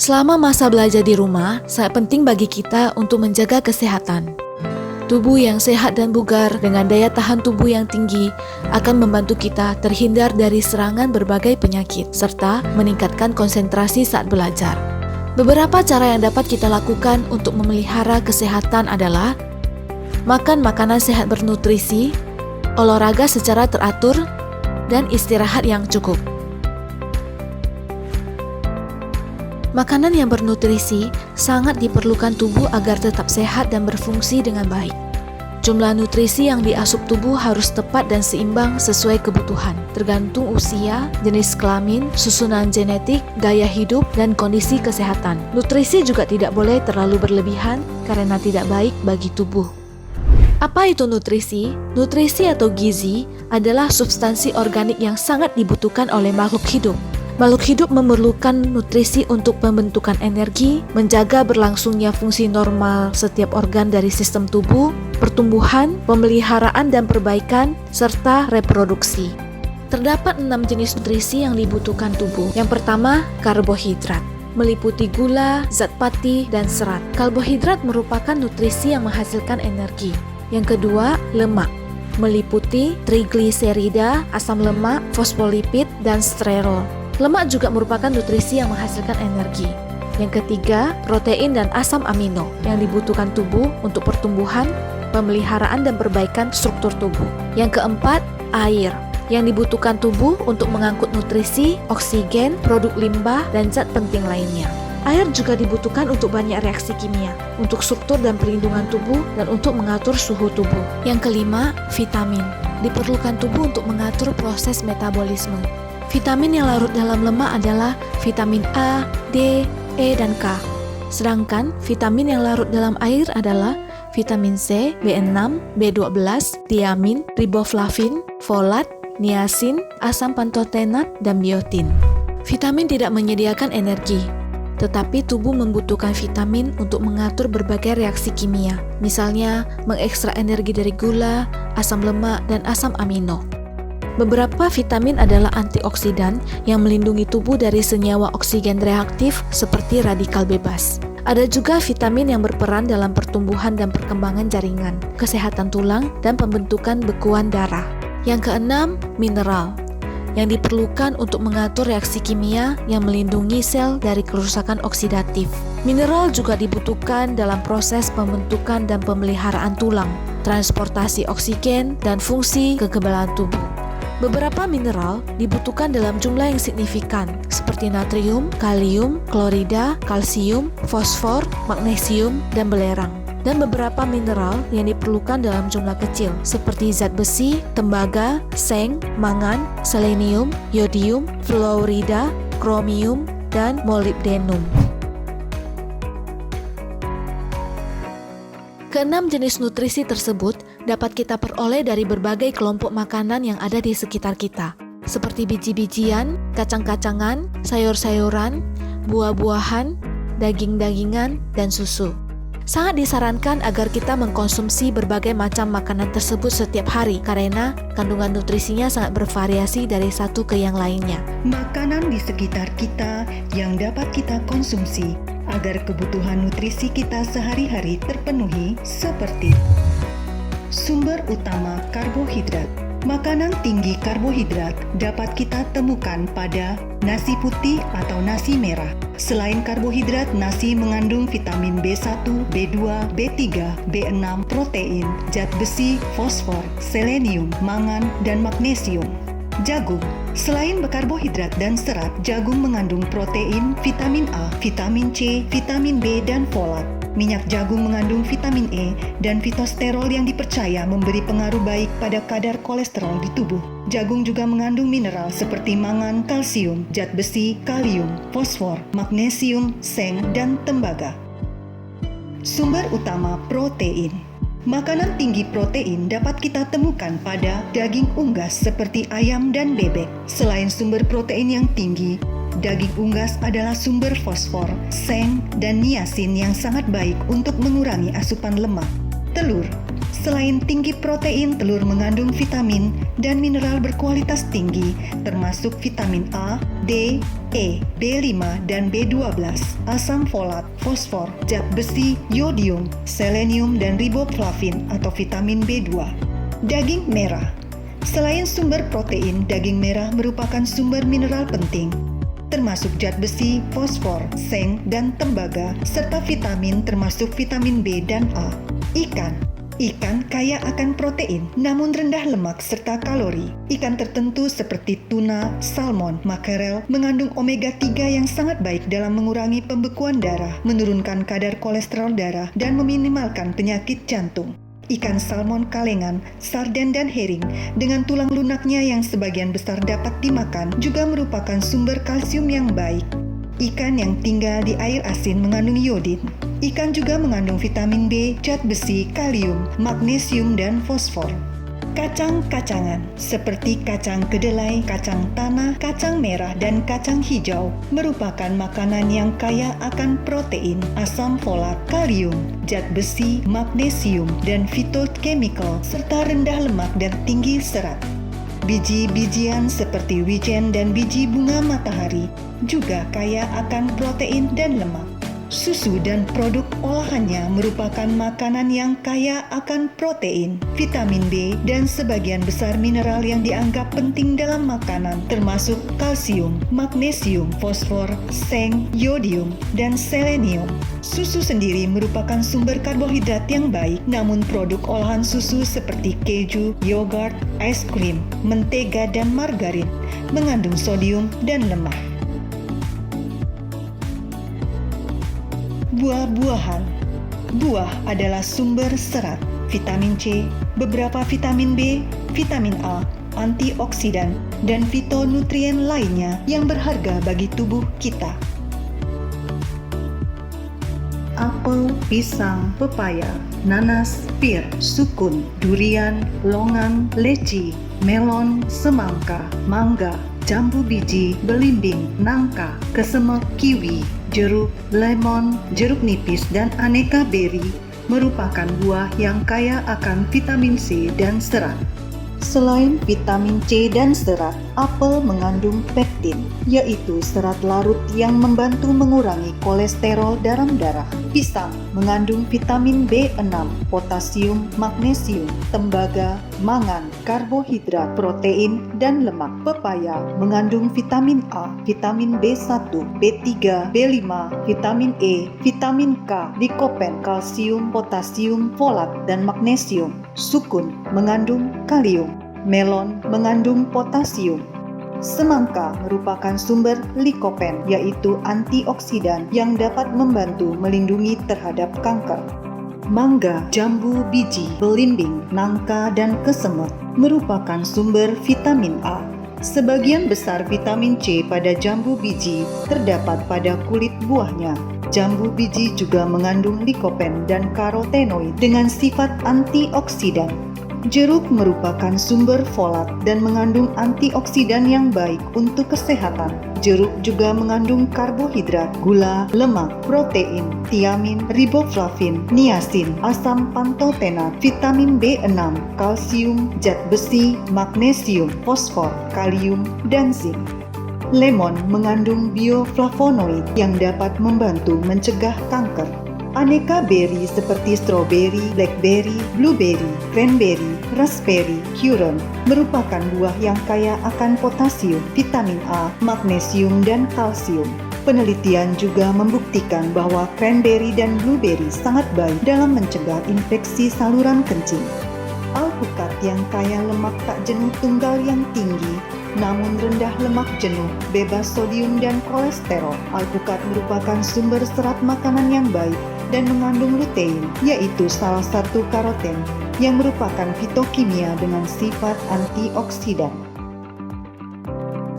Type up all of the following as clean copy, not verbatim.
Selama masa belajar di rumah, sangat penting bagi kita untuk menjaga kesehatan. Tubuh yang sehat dan bugar dengan daya tahan tubuh yang tinggi akan membantu kita terhindar dari serangan berbagai penyakit, serta meningkatkan konsentrasi saat belajar. Beberapa cara yang dapat kita lakukan untuk memelihara kesehatan adalah makan makanan sehat bernutrisi, olahraga secara teratur, dan istirahat yang cukup. Makanan yang bernutrisi sangat diperlukan tubuh agar tetap sehat dan berfungsi dengan baik. Jumlah nutrisi yang diasup tubuh harus tepat dan seimbang sesuai kebutuhan, tergantung usia, jenis kelamin, susunan genetik, gaya hidup, dan kondisi kesehatan. Nutrisi juga tidak boleh terlalu berlebihan karena tidak baik bagi tubuh. Apa itu nutrisi? Nutrisi atau gizi adalah substansi organik yang sangat dibutuhkan oleh makhluk hidup. Makhluk hidup memerlukan nutrisi untuk pembentukan energi, menjaga berlangsungnya fungsi normal setiap organ dari sistem tubuh, pertumbuhan, pemeliharaan dan perbaikan, serta reproduksi. Terdapat 6 jenis nutrisi yang dibutuhkan tubuh. Yang pertama, karbohidrat, meliputi gula, zat pati, dan serat. Karbohidrat merupakan nutrisi yang menghasilkan energi. Yang kedua, lemak, meliputi trigliserida, asam lemak, fosfolipid, dan sterol. Lemak juga merupakan nutrisi yang menghasilkan energi. Yang ketiga, protein dan asam amino yang dibutuhkan tubuh untuk pertumbuhan, pemeliharaan dan perbaikan struktur tubuh. Yang keempat, air yang dibutuhkan tubuh untuk mengangkut nutrisi, oksigen, produk limbah, dan zat penting lainnya. Air juga dibutuhkan untuk banyak reaksi kimia, untuk struktur dan perlindungan tubuh, dan untuk mengatur suhu tubuh. Yang kelima, vitamin diperlukan tubuh untuk mengatur proses metabolisme. Vitamin yang larut dalam lemak adalah vitamin A, D, E, dan K. Sedangkan vitamin yang larut dalam air adalah vitamin C, B6, B12, tiamin, riboflavin, folat, niacin, asam pantotenat, dan biotin. Vitamin tidak menyediakan energi, tetapi tubuh membutuhkan vitamin untuk mengatur berbagai reaksi kimia, misalnya mengekstrak energi dari gula, asam lemak, dan asam amino. Beberapa vitamin adalah antioksidan yang melindungi tubuh dari senyawa oksigen reaktif seperti radikal bebas. Ada juga vitamin yang berperan dalam pertumbuhan dan perkembangan jaringan, kesehatan tulang, dan pembentukan bekuan darah. Yang keenam, mineral yang diperlukan untuk mengatur reaksi kimia yang melindungi sel dari kerusakan oksidatif. Mineral juga dibutuhkan dalam proses pembentukan dan pemeliharaan tulang, transportasi oksigen, dan fungsi kekebalan tubuh. Beberapa mineral dibutuhkan dalam jumlah yang signifikan, seperti natrium, kalium, klorida, kalsium, fosfor, magnesium, dan belerang. Dan beberapa mineral yang diperlukan dalam jumlah kecil, seperti zat besi, tembaga, seng, mangan, selenium, yodium, fluorida, kromium, dan molibdenum. Keenam jenis nutrisi tersebut dapat kita peroleh dari berbagai kelompok makanan yang ada di sekitar kita, seperti biji-bijian, kacang-kacangan, sayur-sayuran, buah-buahan, daging-dagingan, dan susu. Sangat disarankan agar kita mengkonsumsi berbagai macam makanan tersebut setiap hari karena kandungan nutrisinya sangat bervariasi dari satu ke yang lainnya. Makanan di sekitar kita yang dapat kita konsumsi agar kebutuhan nutrisi kita sehari-hari terpenuhi seperti sumber utama karbohidrat. Makanan tinggi karbohidrat dapat kita temukan pada nasi putih atau nasi merah. Selain karbohidrat, nasi mengandung vitamin B1, B2, B3, B6, protein, zat besi, fosfor, selenium, mangan, dan magnesium. Jagung. Selain berkarbohidrat dan serat, jagung mengandung protein, vitamin A, vitamin C, vitamin B, dan folat. Minyak jagung mengandung vitamin E dan fitosterol yang dipercaya memberi pengaruh baik pada kadar kolesterol di tubuh. Jagung juga mengandung mineral seperti mangan, kalsium, zat besi, kalium, fosfor, magnesium, seng, dan tembaga. Sumber utama protein. Makanan tinggi protein dapat kita temukan pada daging unggas seperti ayam dan bebek. Selain sumber protein yang tinggi, daging unggas adalah sumber fosfor, seng, dan niacin yang sangat baik untuk mengurangi asupan lemak. Telur. Selain tinggi protein, telur mengandung vitamin dan mineral berkualitas tinggi, termasuk vitamin A, D, E, B5 dan B12, asam folat, fosfor, zat besi, yodium, selenium dan riboflavin atau vitamin B2. Daging merah. Selain sumber protein, daging merah merupakan sumber mineral penting, termasuk zat besi, fosfor, seng, dan tembaga, serta vitamin termasuk vitamin B dan A. Ikan kaya akan protein, namun rendah lemak serta kalori. Ikan tertentu seperti tuna, salmon, makarel mengandung omega-3 yang sangat baik dalam mengurangi pembekuan darah, menurunkan kadar kolesterol darah, dan meminimalkan penyakit jantung. Ikan salmon kalengan, sarden, dan herring dengan tulang lunaknya yang sebagian besar dapat dimakan juga merupakan sumber kalsium yang baik. Ikan yang tinggal di air asin mengandung iodin. Ikan juga mengandung vitamin B, zat besi, kalium, magnesium, dan fosfor. Kacang-kacangan seperti kacang kedelai, kacang tanah, kacang merah, dan kacang hijau merupakan makanan yang kaya akan protein, asam folat, kalium, zat besi, magnesium, dan phytochemical, serta rendah lemak dan tinggi serat. Biji-bijian seperti wijen dan biji bunga matahari juga kaya akan protein dan lemak. Susu dan produk olahannya merupakan makanan yang kaya akan protein, vitamin B, dan sebagian besar mineral yang dianggap penting dalam makanan, termasuk kalsium, magnesium, fosfor, seng, yodium, dan selenium. Susu sendiri merupakan sumber karbohidrat yang baik, namun produk olahan susu seperti keju, yogurt, es krim, mentega, dan margarin mengandung sodium dan lemak. Buah-buahan. Buah adalah sumber serat, vitamin C, beberapa vitamin B, vitamin A, antioksidan, dan fitonutrien lainnya yang berharga bagi tubuh kita. Apel, pisang, pepaya, nanas, pir, sukun, durian, longan, leci, melon, semangka, mangga, jambu biji, belimbing, nangka, kesemek, kiwi, jeruk, lemon, jeruk nipis, dan aneka beri merupakan buah yang kaya akan vitamin C dan serat. Selain vitamin C dan serat, apel mengandung pektin, yaitu serat larut yang membantu mengurangi kolesterol dalam darah. Pisang mengandung vitamin B6, potasium, magnesium, tembaga, mangan, karbohidrat, protein, dan lemak. Pepaya mengandung vitamin A, vitamin B1, B3, B5, vitamin E, vitamin K, likopen, kalsium, potasium, folat, dan magnesium. Sukun mengandung kalium. Melon mengandung potasium. Semangka merupakan sumber likopen, yaitu antioksidan yang dapat membantu melindungi terhadap kanker. Mangga, jambu biji, belimbing, nangka, dan kesemek merupakan sumber vitamin A. Sebagian besar vitamin C pada jambu biji terdapat pada kulit buahnya. Jambu biji juga mengandung likopen dan karotenoid dengan sifat antioksidan. Jeruk merupakan sumber folat dan mengandung antioksidan yang baik untuk kesehatan. Jeruk juga mengandung karbohidrat, gula, lemak, protein, tiamin, riboflavin, niacin, asam pantotenat, vitamin B6, kalsium, zat besi, magnesium, fosfor, kalium, dan zinc. Lemon mengandung bioflavonoid yang dapat membantu mencegah kanker. Aneka beri seperti stroberi, blackberry, blueberry, cranberry, raspberry, huron merupakan buah yang kaya akan potasium, vitamin A, magnesium, dan kalsium. Penelitian juga membuktikan bahwa cranberry dan blueberry sangat baik dalam mencegah infeksi saluran kencing. Alpukat yang kaya lemak tak jenuh tunggal yang tinggi, namun rendah lemak jenuh, bebas sodium dan kolesterol. Alpukat merupakan sumber serat makanan yang baik dan mengandung lutein, yaitu salah satu karoten yang merupakan fitokimia dengan sifat antioksidan.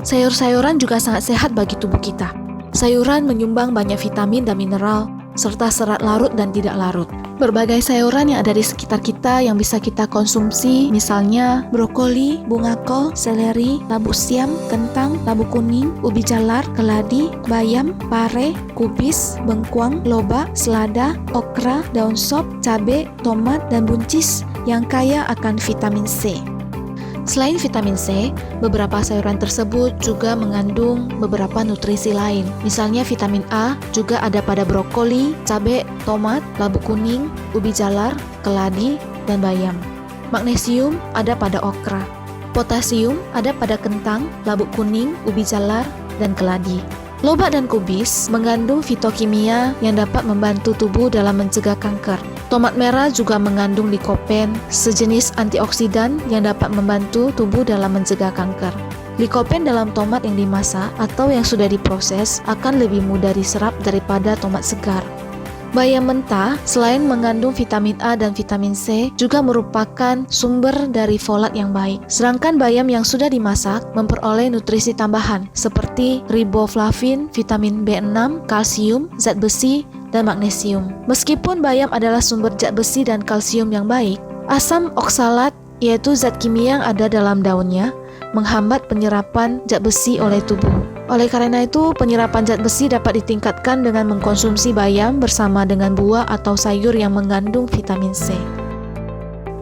Sayur-sayuran juga sangat sehat bagi tubuh kita. Sayuran menyumbang banyak vitamin dan mineral, serta serat larut dan tidak larut. Berbagai sayuran yang ada di sekitar kita yang bisa kita konsumsi, misalnya brokoli, bunga kol, seleri, labu siam, kentang, labu kuning, ubi jalar, keladi, bayam, pare, kubis, bengkuang, lobak, selada, okra, daun sop, cabai, tomat, dan buncis yang kaya akan vitamin C. Selain vitamin C, beberapa sayuran tersebut juga mengandung beberapa nutrisi lain. Misalnya vitamin A juga ada pada brokoli, cabai, tomat, labu kuning, ubi jalar, keladi, dan bayam. Magnesium ada pada okra. Potasium ada pada kentang, labu kuning, ubi jalar, dan keladi. Lobak dan kubis mengandung fitokimia yang dapat membantu tubuh dalam mencegah kanker. Tomat merah juga mengandung likopen, sejenis antioksidan yang dapat membantu tubuh dalam mencegah kanker. Likopen dalam tomat yang dimasak atau yang sudah diproses akan lebih mudah diserap daripada tomat segar. Bayam mentah selain mengandung vitamin A dan vitamin C juga merupakan sumber dari folat yang baik. Sedangkan bayam yang sudah dimasak memperoleh nutrisi tambahan seperti riboflavin, vitamin B6, kalsium, zat besi, dan magnesium. Meskipun bayam adalah sumber zat besi dan kalsium yang baik, asam oksalat yaitu zat kimia yang ada dalam daunnya menghambat penyerapan zat besi oleh tubuh. Oleh karena itu, penyerapan zat besi dapat ditingkatkan dengan mengkonsumsi bayam bersama dengan buah atau sayur yang mengandung vitamin C.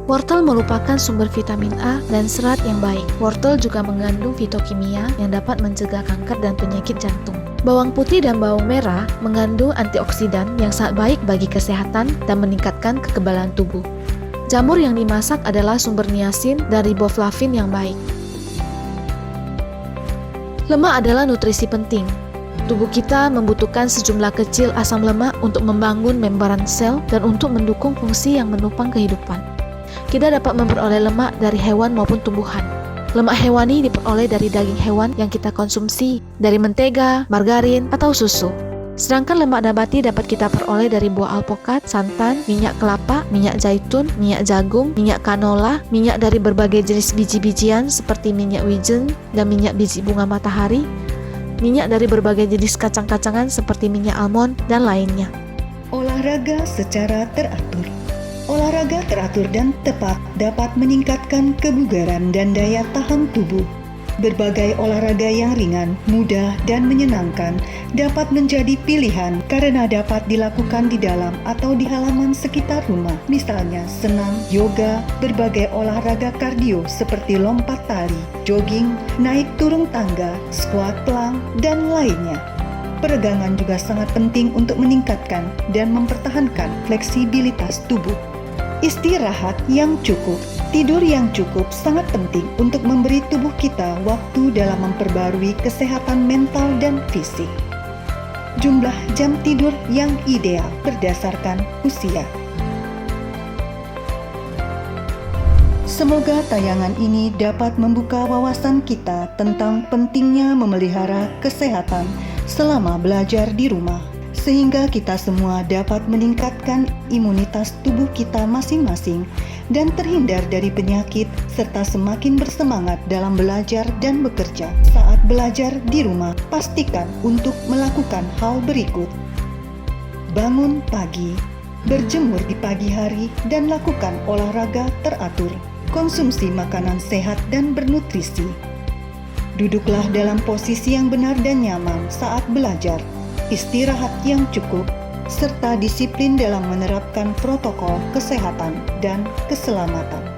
Wortel merupakan sumber vitamin A dan serat yang baik. Wortel juga mengandung fitokimia yang dapat mencegah kanker dan penyakit jantung. Bawang putih dan bawang merah mengandung antioksidan yang sangat baik bagi kesehatan dan meningkatkan kekebalan tubuh. Jamur yang dimasak adalah sumber niacin dan riboflavin yang baik. Lemak adalah nutrisi penting. Tubuh kita membutuhkan sejumlah kecil asam lemak untuk membangun membran sel dan untuk mendukung fungsi yang menopang kehidupan. Kita dapat memperoleh lemak dari hewan maupun tumbuhan. Lemak hewani diperoleh dari daging hewan yang kita konsumsi, dari mentega, margarin, atau susu. Sedangkan lemak nabati dapat kita peroleh dari buah alpukat, santan, minyak kelapa, minyak zaitun, minyak jagung, minyak kanola, minyak dari berbagai jenis biji-bijian seperti minyak wijen dan minyak biji bunga matahari, minyak dari berbagai jenis kacang-kacangan seperti minyak almond, dan lainnya. Olahraga secara teratur. Olahraga teratur dan tepat dapat meningkatkan kebugaran dan daya tahan tubuh. Berbagai olahraga yang ringan, mudah, dan menyenangkan dapat menjadi pilihan karena dapat dilakukan di dalam atau di halaman sekitar rumah. Misalnya senam, yoga, berbagai olahraga kardio seperti lompat tali, jogging, naik turun tangga, squat plank, dan lainnya. Peregangan juga sangat penting untuk meningkatkan dan mempertahankan fleksibilitas tubuh. Istirahat yang cukup. Tidur yang cukup sangat penting untuk memberi tubuh kita waktu dalam memperbarui kesehatan mental dan fisik. Jumlah jam tidur yang ideal berdasarkan usia. Semoga tayangan ini dapat membuka wawasan kita tentang pentingnya memelihara kesehatan selama belajar di rumah, sehingga kita semua dapat meningkatkan imunitas tubuh kita masing-masing dan terhindar dari penyakit serta semakin bersemangat dalam belajar dan bekerja. Saat belajar di rumah, pastikan untuk melakukan hal berikut. Bangun pagi, berjemur di pagi hari, dan lakukan olahraga teratur. Konsumsi makanan sehat dan bernutrisi. Duduklah dalam posisi yang benar dan nyaman saat belajar. Istirahat yang cukup, serta disiplin dalam menerapkan protokol kesehatan dan keselamatan.